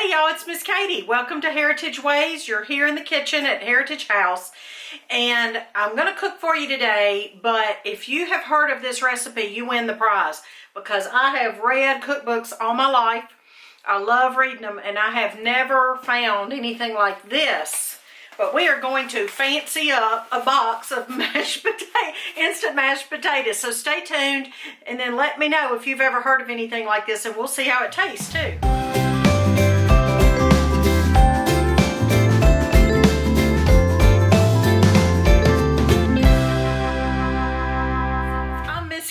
Hey y'all, it's Miss Katie. Welcome to Heritage Ways. You're here in the kitchen at Heritage House, and I'm going to cook for you today, but if you have heard of this recipe, you win the prize, because I have read cookbooks all my life. I love reading them, and I have never found anything like this. But we are going to fancy up a box of instant mashed potatoes. So stay tuned, and then let me know if you've ever heard of anything like this, and we'll see how it tastes too.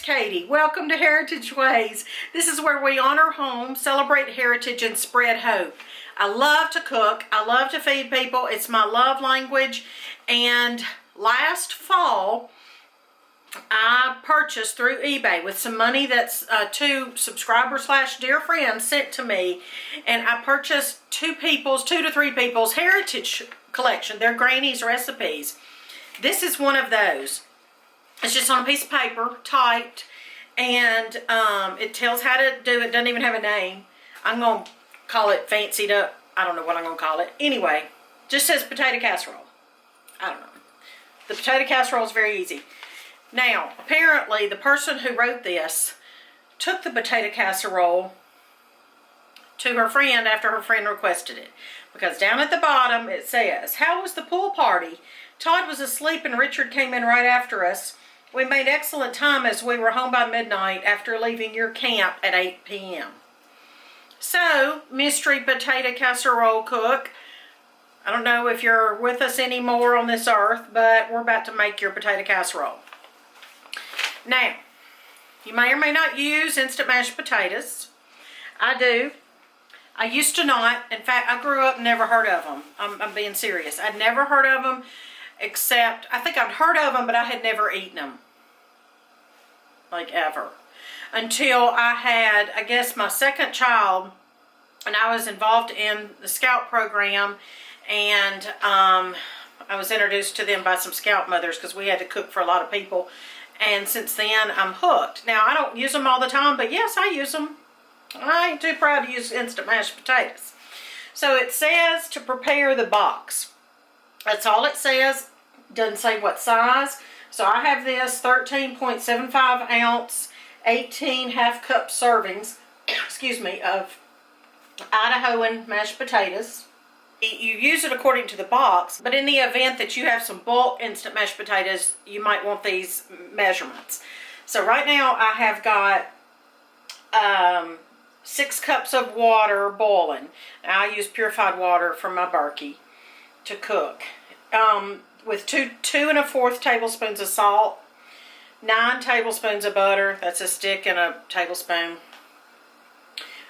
Katie. Welcome to Heritage Ways. This is where we honor home, celebrate heritage, and spread hope. I love to cook. I love to feed people. It's my love language. And last fall, I purchased through eBay with some money that's two subscribers / dear friends sent to me. And I purchased two to three people's heritage collection. Their Granny's recipes. This is one of those. It's just on a piece of paper, typed, and it tells how to do it. Doesn't even have a name. I'm going to call it fancied up. I don't know what I'm going to call it. Anyway, just says potato casserole. I don't know. The potato casserole is very easy. Now, apparently, the person who wrote this took the potato casserole to her friend after her friend requested it. Because down at the bottom, it says, "How was the pool party? Todd was asleep and Richard came in right after us. We made excellent time as we were home by midnight after leaving your camp at 8 p.m. So, mystery potato casserole cook, I don't know if you're with us anymore on this earth, but we're about to make your potato casserole. Now, you may or may not use instant mashed potatoes. I do. I used to not. In fact, I grew up and never heard of them. I'm being serious. I'd never heard of them. Except, I think I'd heard of them, but I had never eaten them. Like, ever. Until I had, I guess, my second child, and I was involved in the Scout program, and I was introduced to them by some Scout mothers, because we had to cook for a lot of people, and since then, I'm hooked. Now, I don't use them all the time, but yes, I use them. I ain't too proud to use instant mashed potatoes. So, it says to prepare the box. That's all it says. Doesn't say what size. So I have this 13.75 ounce, 18 half cup servings, excuse me, of Idahoan mashed potatoes. You use it according to the box, but in the event that you have some bulk instant mashed potatoes, you might want these measurements. So right now I have got 6 cups of water boiling. Now I use purified water from my Berkey to cook. With 2 1/4 tablespoons of salt, 9 tablespoons of butter. That's a stick and a tablespoon.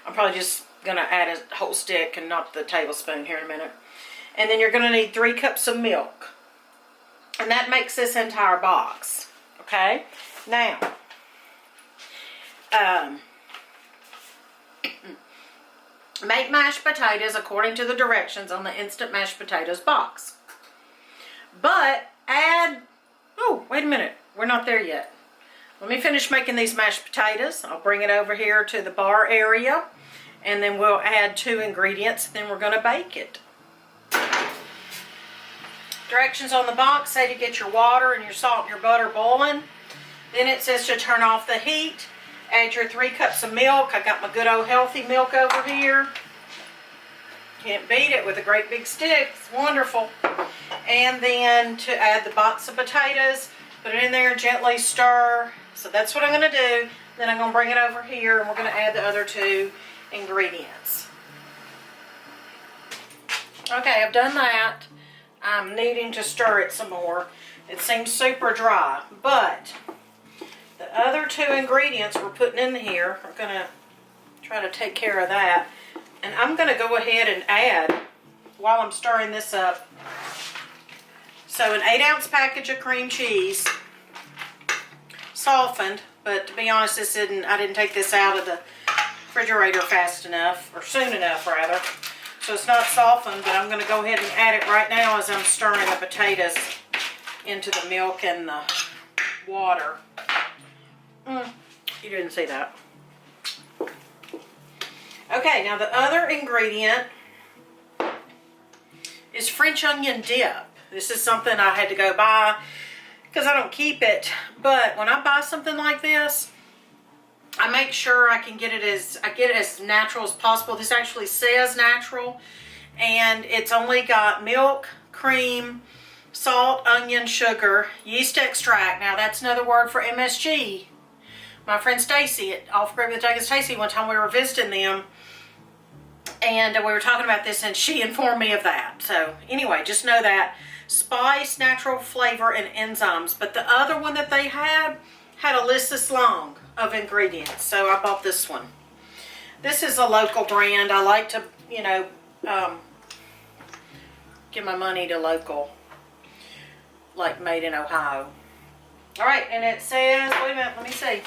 I'm probably just going to add a whole stick and not the tablespoon here in a minute. And then you're going to need 3 cups of milk. And that makes this entire box. Okay? Now, make mashed potatoes according to the directions on the instant mashed potatoes box. But add, oh, wait a minute. We're not there yet. Let me finish making these mashed potatoes. I'll bring it over here to the bar area. And then we'll add 2 ingredients. Then we're going to bake it. Directions on the box say to get your water and your salt and your butter boiling. Then it says to turn off the heat. Add your 3 cups of milk. I got my good old healthy milk over here. Can't beat it with a great big stick. It's wonderful. And then to add the box of potatoes, put it in there, gently stir. So that's what I'm going to do. Then I'm going to bring it over here and we're going to add the other 2 ingredients. Okay, I've done that. I'm needing to stir it some more. It seems super dry, but the other 2 ingredients we're putting in here, we're going to try to take care of that. And I'm going to go ahead and add, while I'm stirring this up, so an 8-ounce package of cream cheese, softened, but to be honest, I didn't take this out of the refrigerator fast enough, or soon enough rather. So it's not softened, but I'm going to go ahead and add it right now as I'm stirring the potatoes into the milk and the water. You didn't see that. Okay, now the other ingredient is French onion dip. This is something I had to go buy because I don't keep it. But when I buy something like this, I make sure I get it as natural as possible. This actually says natural, and it's only got milk, cream, salt, onion, sugar, yeast extract. Now that's another word for MSG. My friend Stacy at Off Grid with Doug and Stacy, one time we were visiting them, and we were talking about this, and she informed me of that. So anyway, just know that. Spice, natural flavor, and enzymes. But the other one that they had a list this long of ingredients. So I bought this one. This is a local brand. I like to, you know, give my money to local, like made in Ohio. All right, and it says, wait a minute, let me see.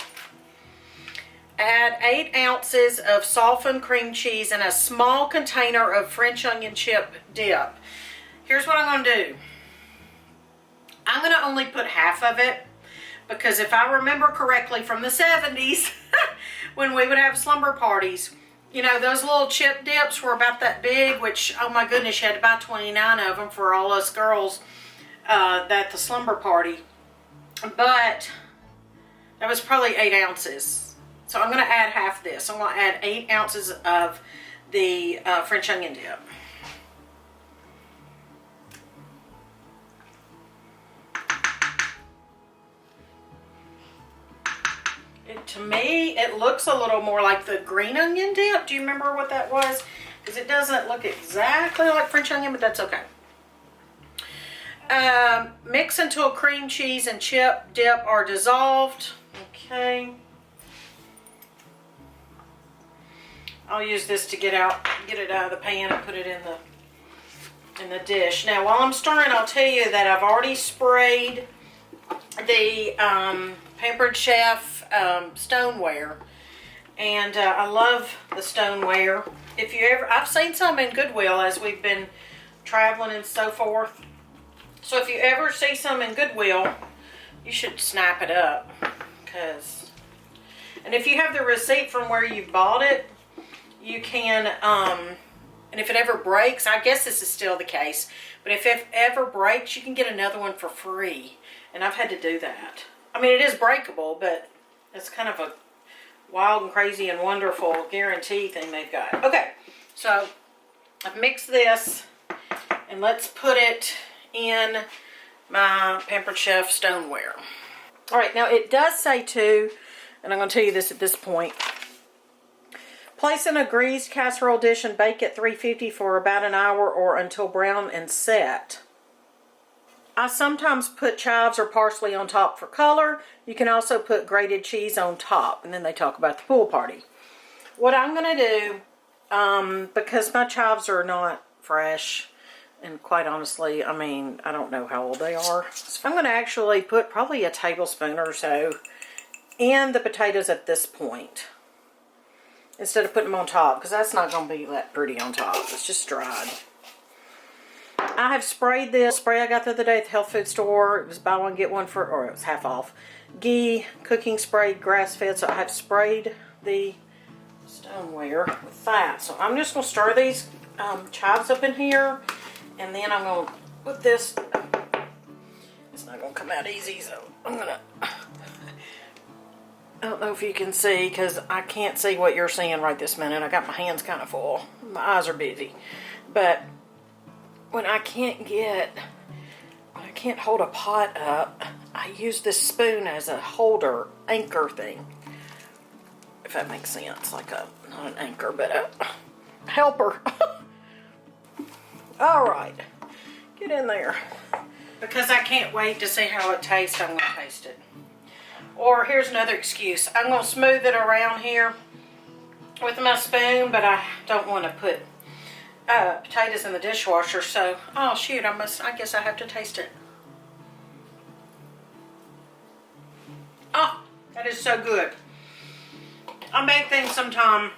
Add 8 ounces of softened cream cheese and a small container of French onion chip dip. Here's what I'm going to do. I'm going to only put half of it, because if I remember correctly from the 70s, when we would have slumber parties, you know, those little chip dips were about that big, which, oh my goodness, you had to buy 29 of them for all us girls at the slumber party. But that was probably 8 ounces. So I'm going to add half this. I'm going to add 8 ounces of the French onion dip. To me, it looks a little more like the green onion dip. Do you remember what that was? Because it doesn't look exactly like French onion, but that's okay. Mix until cream cheese and chip dip are dissolved. Okay. I'll use this to get it out of the pan and put it in the dish. Now, while I'm stirring, I'll tell you that I've already sprayed the Pampered Chef stoneware, and I love the stoneware. If you ever, I've seen some in Goodwill as we've been traveling and so forth. So if you ever see some in Goodwill, you should snap it up, and if you have the receipt from where you bought it, you can, and if it ever breaks, I guess this is still the case, but if it ever breaks, you can get another one for free, and I've had to do that. I mean, it is breakable, but it's kind of a wild and crazy and wonderful guarantee thing they've got. Okay, so I've mixed this, and let's put it in my Pampered Chef stoneware. All right, now it does say too, and I'm going to tell you this at this point. Place in a greased casserole dish and bake at 350 for about an hour or until brown and set. I sometimes put chives or parsley on top for color. You can also put grated cheese on top. And then they talk about the pool party. What I'm going to do, because my chives are not fresh, and quite honestly, I mean, I don't know how old they are. So I'm going to actually put probably a tablespoon or so in the potatoes at this point, instead of putting them on top, because that's not going to be that pretty on top. It's just dried. I have sprayed this spray I got the other day at the health food store. It was buy one get one for, or it was half off. Ghee cooking spray, grass fed. So I have sprayed the stoneware with that. So I'm just going to stir these chives up in here, and then I'm going to put this. It's not going to come out easy, so I'm going to. I don't know if you can see, because I can't see what you're seeing right this minute. I got my hands kind of full. My eyes are busy. But when I can't hold a pot up, I use this spoon as a holder, anchor thing. If that makes sense. Like not an anchor, but a helper. All right. Get in there. Because I can't wait to see how it tastes, I'm going to taste it. Or here's another excuse. I'm going to smooth it around here with my spoon, but I don't want to put potatoes in the dishwasher, so, oh shoot, I guess I have to taste it. Oh, that is so good. I make things sometime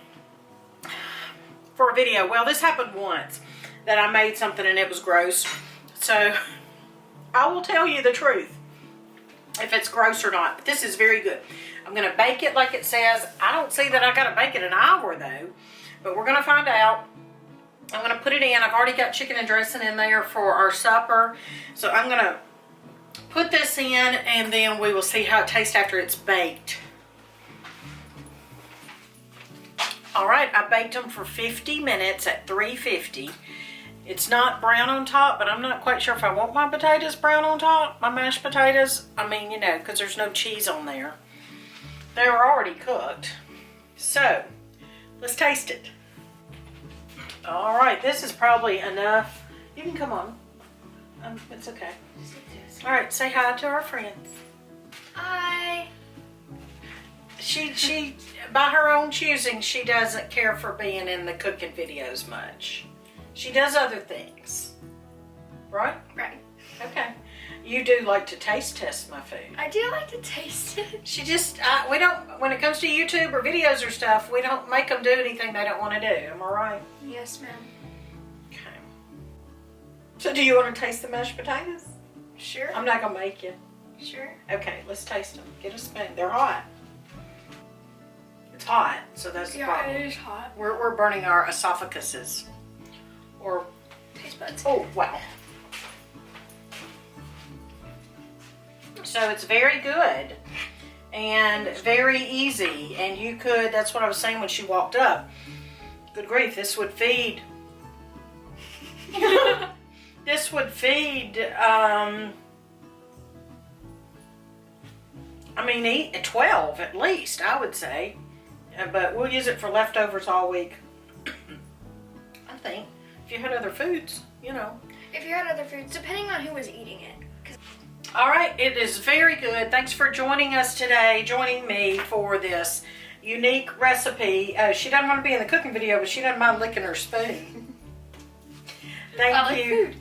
for a video. Well, this happened once that I made something and it was gross. So, I will tell you the truth if it's gross or not. But this is very good. I'm going to bake it like it says. I don't see that I got to bake it an hour though, but we're going to find out. I'm going to put it in. I've already got chicken and dressing in there for our supper. So I'm going to put this in and then we will see how it tastes after it's baked. Alright, I baked them for 50 minutes at 350. It's not brown on top, but I'm not quite sure if I want my potatoes brown on top, my mashed potatoes. I mean, you know, because there's no cheese on there. They were already cooked. So, let's taste it. Alright, this is probably enough. You can come on. It's okay. Alright, say hi to our friends. Hi. She, by her own choosing, she doesn't care for being in the cooking videos much. She does other things. Right? Right. Okay. You do like to taste test my food. I do like to taste it. She just, we don't, when it comes to YouTube or videos or stuff, we don't make them do anything they don't want to do. Am I right? Yes, ma'am. Okay. So do you want to taste the mashed potatoes? Sure. I'm not going to make you. Sure. Okay, let's taste them. Get a spoon. They're hot. It's hot, so that's the problem. Yeah, it is hot. We're burning our esophaguses. Or, Taste buds. oh, wow. So it's very good and very easy. And you could, that's what I was saying when she walked up. Good grief, this would feed. This would feed, I mean, 12 at least, I would say. But we'll use it for leftovers all week. I think. If you had other foods, you know. If you had other foods, depending on who was eating it. All right, it is very good. Thanks for joining us today, joining me for this unique recipe. She doesn't want to be in the cooking video, but she doesn't mind licking her spoon. Thank you. Food.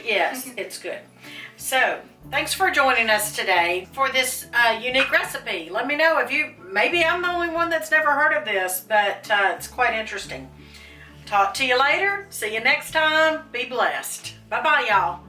Yes, it's good. So, thanks for joining us today for this unique recipe. Let me know if you, maybe I'm the only one that's never heard of this, but it's quite interesting. Talk to you later. See you next time. Be blessed. Bye-bye, y'all.